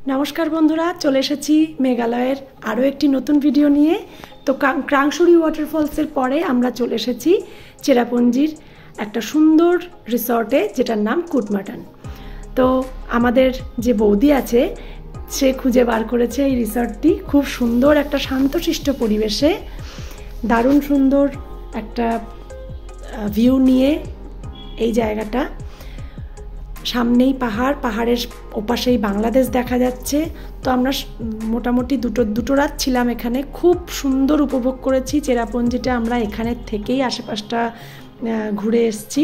নমস্কার বন্ধুরা, চলে এসেছি মেঘালয়ের আরও একটি নতুন ভিডিও নিয়ে। তো ক্রাংশুরি ওয়াটারফলসের পরে আমরা চলে এসেছি চেরাপুঞ্জির একটা সুন্দর রিসর্টে, যেটার নাম কুটমাটন। তো আমাদের যে বৌদি আছে সে খুঁজে বার করেছে এই রিসর্টটি, খুব সুন্দর একটা শান্তশিষ্ট পরিবেশে, দারুণ সুন্দর একটা ভিউ নিয়ে এই জায়গাটা। সামনেই পাহাড়ের ওপাশেই বাংলাদেশ দেখা যাচ্ছে। তো আমরা মোটামুটি দুটো রাত ছিলাম এখানে, খুব সুন্দর উপভোগ করেছি চেরাপুঞ্জিটা। আমরা এখানের থেকেই আশেপাশটা ঘুরে এসেছি।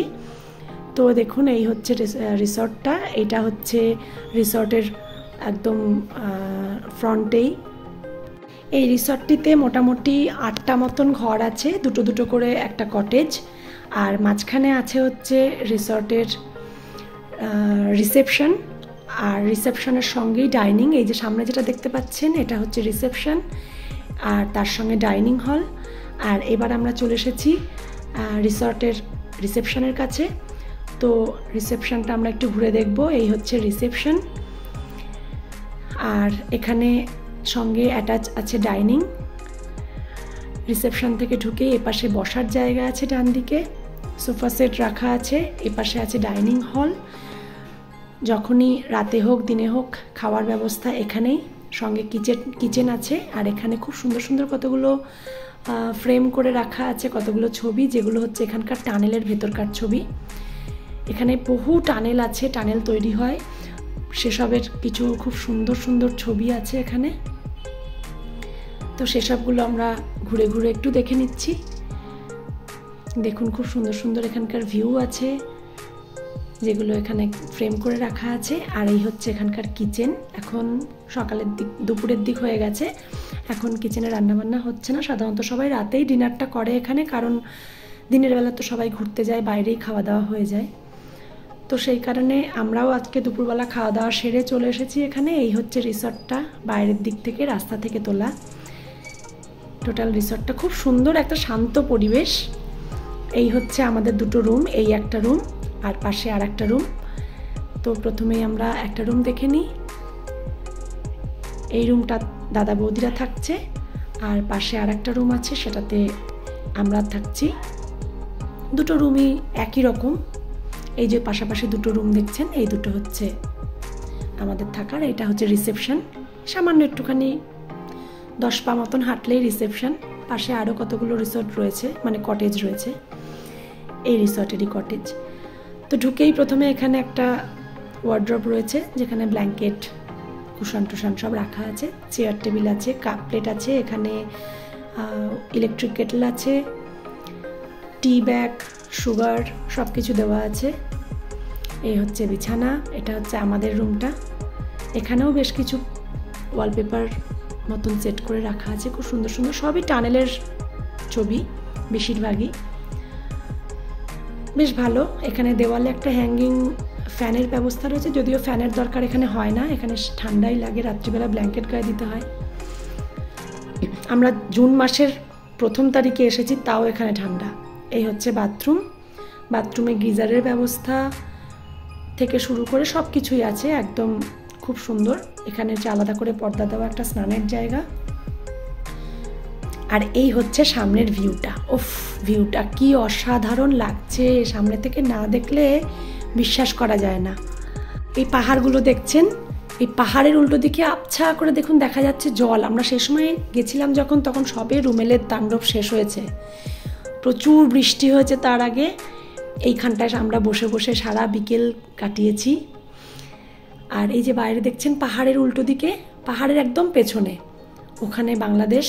তো দেখুন, এই হচ্ছে রিসর্টটা। এটা হচ্ছে রিসর্টের একদম ফ্রন্টেই। এই রিসর্টটিতে মোটামুটি 8টা মতন ঘর আছে, দুটো করে একটা কটেজ, আর মাঝখানে আছে হচ্ছে রিসর্টের রিসেপশন, আর রিসেপশনের সঙ্গেই ডাইনিং। এই যে সামনে যেটা দেখতে পাচ্ছেন এটা হচ্ছে রিসেপশন, আর তার সঙ্গে ডাইনিং হল। আর এবার আমরা চলে এসেছি রিসর্টের রিসেপশনের কাছে। তো রিসেপশনটা আমরা একটু ঘুরে দেখব। এই হচ্ছে রিসেপশন, আর এখানে সঙ্গে অ্যাটাচ আছে ডাইনিং। রিসেপশন থেকে ঢুকে এপাশে বসার জায়গা আছে, ডান দিকে সোফা সেট রাখা আছে, এপাশে আছে ডাইনিং হল। যখনই রাতে হোক দিনে হোক খাওয়ার ব্যবস্থা এখানেই, সঙ্গে কিচেন আছে। আর এখানে খুব সুন্দর সুন্দর কতগুলো ফ্রেম করে রাখা আছে, কতগুলো ছবি, যেগুলো হচ্ছে এখানকার টানেলের ভেতরকার ছবি। এখানে বহু টানেল আছে, টানেল তৈরি হয়, সেসবের কিছু খুব সুন্দর সুন্দর ছবি আছে এখানে। তো সেসবগুলো আমরা ঘুরে ঘুরে একটু দেখে নিচ্ছি। দেখুন, খুব সুন্দর সুন্দর এখানকার ভিউ আছে, যেগুলো এখানে ফ্রেম করে রাখা আছে। আর এই হচ্ছে এখানকার কিচেন। এখন দুপুরের দিক হয়ে গেছে, এখন কিচেনে রান্নাবান্না হচ্ছে না। সাধারণত সবাই রাতেই ডিনারটা করে এখানে, কারণ দিনের বেলা তো সবাই ঘুরতে যায়, বাইরেই খাওয়া দাওয়া হয়ে যায়। তো সেই কারণে আমরাও আজকে দুপুরবেলা খাওয়া দাওয়া সেরে চলে এসেছি এখানে। এই হচ্ছে রিসর্টটা, বাইরের দিক থেকে রাস্তা থেকে তোলা টোটাল রিসর্টটা। খুব সুন্দর একটা শান্ত পরিবেশ। এই হচ্ছে আমাদের দুটো রুম, এই একটা রুম আর পাশে আর একটা রুম। তো প্রথমেই আমরা একটা রুম দেখে নিই। এই রুমটা দাদা বৌদিরা থাকছে, আর পাশে আর একটা রুম আছে, সেটাতে আমরা থাকছি। দুটো রুমই একই রকম। এই যে পাশাপাশি দুটো রুম দেখছেন, এই দুটো হচ্ছে আমাদের থাকার। এটা হচ্ছে রিসেপশন। সামান্য একটুখানি 10 পা মতন হাঁটলেই রিসেপশন। পাশে আরও কতগুলো রিসর্ট রয়েছে, মানে কটেজ রয়েছে, এই রিসর্টেরই কটেজ। তো ঢুকেই প্রথমে এখানে একটা ওয়ার্ড্রপ রয়েছে, যেখানে ব্ল্যাঙ্কেট, কুশন টুশন সব রাখা আছে, চেয়ার টেবিল আছে, কাপ প্লেট আছে, এখানে ইলেকট্রিক কেটল আছে, টি ব্যাগ, সুগার সব কিছু দেওয়া আছে। এই হচ্ছে বিছানা। এটা হচ্ছে আমাদের রুমটা। এখানেও বেশ কিছু ওয়ালপেপার মতন সেট করে রাখা আছে, খুব সুন্দর সুন্দর, সবই টানেলের ছবি বেশিরভাগই, বেশ ভালো। এখানে দেওয়ালে একটা হ্যাঙ্গিং ফ্যানের ব্যবস্থা রয়েছে, যদিও ফ্যানের দরকার এখানে হয় না, এখানে ঠান্ডাই লাগে, রাত্রিবেলা ব্ল্যাঙ্কেট গায়ে দিতে হয়। আমরা জুন মাসের 1 তারিখে এসেছি, তাও এখানে ঠান্ডা। এই হচ্ছে বাথরুম। বাথরুমে গিজারের ব্যবস্থা থেকে শুরু করে সব কিছুই আছে, একদম খুব সুন্দর। এখানে যে আলাদা করে পর্দা দেওয়া একটা স্নানের জায়গা। আর এই হচ্ছে সামনের ভিউটা। ওফ, ভিউটা কি অসাধারণ লাগছে, সামনে থেকে না দেখলে বিশ্বাস করা যায় না। এই পাহাড়গুলো দেখছেন, এই পাহাড়ের উল্টো দিকে আবছা করে দেখুন দেখা যাচ্ছে জল। আমরা সেই সময় গেছিলাম যখন, তখন সবে রুমেলের তাণ্ডব শেষ হয়েছে, প্রচুর বৃষ্টি হয়েছে তার আগে। এইখানটায় আমরা বসে বসে সারা বিকেল কাটিয়েছি। আর এই যে বাইরে দেখছেন পাহাড়ের উল্টো দিকে, পাহাড়ের একদম পেছনে, ওখানে বাংলাদেশ।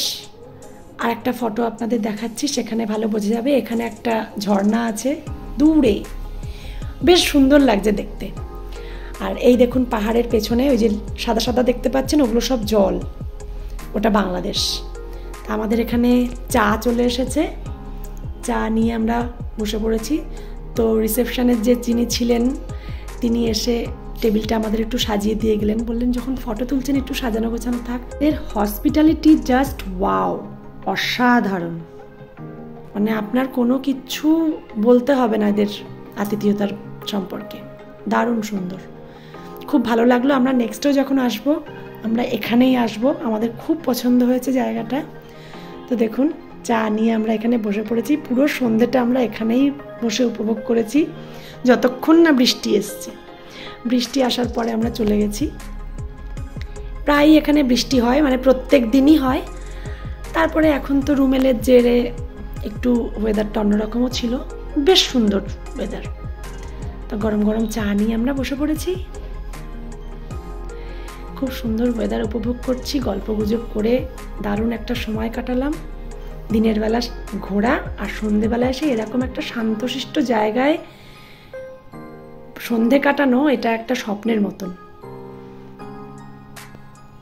আর একটা ফটো আপনাদের দেখাচ্ছি, সেখানে ভালো বোঝা যাবে। এখানে একটা ঝর্ণা আছে দূরে, বেশ সুন্দর লাগছে দেখতে। আর এই দেখুন পাহাড়ের পেছনে ওই যে সাদা সাদা দেখতে পাচ্ছেন, ওগুলো সব জল, ওটা বাংলাদেশ। আমাদের এখানে চা চলে এসেছে, চা নিয়ে আমরা বসে পড়েছি। তো রিসেপশনের যিনি ছিলেন তিনি এসে টেবিলটা আমাদের একটু সাজিয়ে দিয়ে গেলেন, বললেন যখন ফটো তুলছেন একটু সাজানো গোছানো থাক। এর হসপিটালিটি জাস্ট ওয়াও, অসাধারণ। মানে আপনার কোনো কিছু বলতে হবে না এদের আতিথেয়তার সম্পর্কে, দারুণ সুন্দর। খুব ভালো লাগলো। আমরা নেক্সটও যখন আসবো আমরা এখানেই আসবো, আমাদের খুব পছন্দ হয়েছে জায়গাটা। তো দেখুন চা নিয়ে আমরা এখানে বসে পড়েছি, পুরো সন্ধ্যেটা আমরা এখানেই বসে উপভোগ করেছি যতক্ষণ না বৃষ্টি এসছে। বৃষ্টি আসার পরে আমরা চলে গেছি। প্রায় এখানে বৃষ্টি হয়, মানে প্রত্যেক দিনই হয়। তারপরে এখন তো রুমেলের জেরে একটু ওয়েদারটা অন্যরকমও ছিল, বেশ সুন্দর ওয়েদার। তো গরম গরম চা নিয়ে আমরা বসে পড়েছি, খুব সুন্দর ওয়েদার উপভোগ করছি, গল্পগুজব করে দারুণ একটা সময় কাটালাম। দিনের বেলা ঘোরা আর সন্ধেবেলা এসে এরকম একটা শান্তশিষ্ট জায়গায় সন্ধে কাটানো, এটা একটা স্বপ্নের মতন।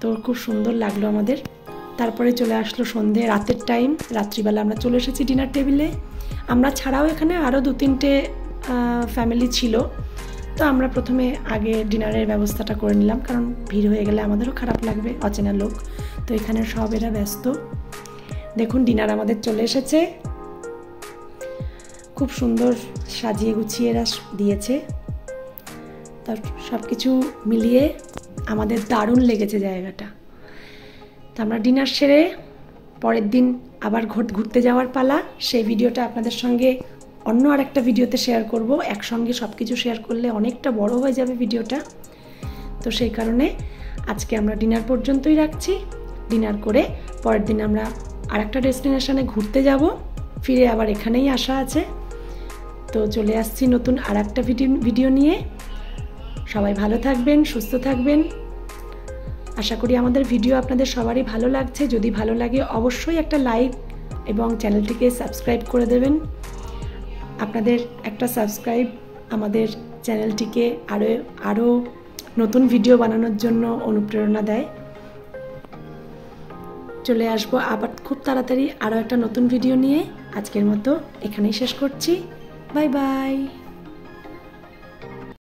তো খুব সুন্দর লাগলো আমাদের। তারপরে চলে আসলো সন্ধে, রাতের টাইম, রাত্রিবেলা আমরা চলে এসেছি ডিনার টেবিলে। আমরা ছাড়াও এখানে আরও 2-3টে ফ্যামিলি ছিল। তো আমরা প্রথমে আগে ডিনারের ব্যবস্থাটা করে নিলাম, কারণ ভিড় হয়ে গেলে আমাদেরও খারাপ লাগবে, অচেনা লোক। তো এখানে সব এরা ব্যস্ত। দেখুন ডিনার আমাদের চলে এসেছে, খুব সুন্দর সাজিয়ে গুছিয়ে এরা দিয়েছে। তার সব কিছু মিলিয়ে আমাদের দারুণ লেগেছে জায়গাটা। তো আমরা ডিনার সেরে পরের দিন আবার ঘুরতে যাওয়ার পালা। সেই ভিডিওটা আপনাদের সঙ্গে অন্য আরেকটা ভিডিওতে শেয়ার করব। একসঙ্গে সব কিছু শেয়ার করলে অনেকটা বড় হয়ে যাবে ভিডিওটা। তো সেই কারণে আজকে আমরা ডিনার পর্যন্তই রাখছি। ডিনার করে পরের দিন আমরা আরেকটা ডেস্টিনেশনে ঘুরতে যাব, ফিরে আবার এখানেই আসা আছে। তো চলে আসছি নতুন আরেকটা ভিডিও নিয়ে। সবাই ভালো থাকবেন, সুস্থ থাকবেন। আশা করি আমাদের ভিডিও আপনাদের সবারই ভালো লাগছে। যদি ভালো লাগে অবশ্যই একটা লাইক এবং চ্যানেলটিকে সাবস্ক্রাইব করে দেবেন। আপনাদের একটা সাবস্ক্রাইব আমাদের চ্যানেলটিকে আরও নতুন ভিডিও বানানোর জন্য অনুপ্রেরণা দেয়। চলে আসবো আবার খুব তাড়াতাড়ি আরও একটা নতুন ভিডিও নিয়ে। আজকের মতো এখানেই শেষ করছি। Bye bye.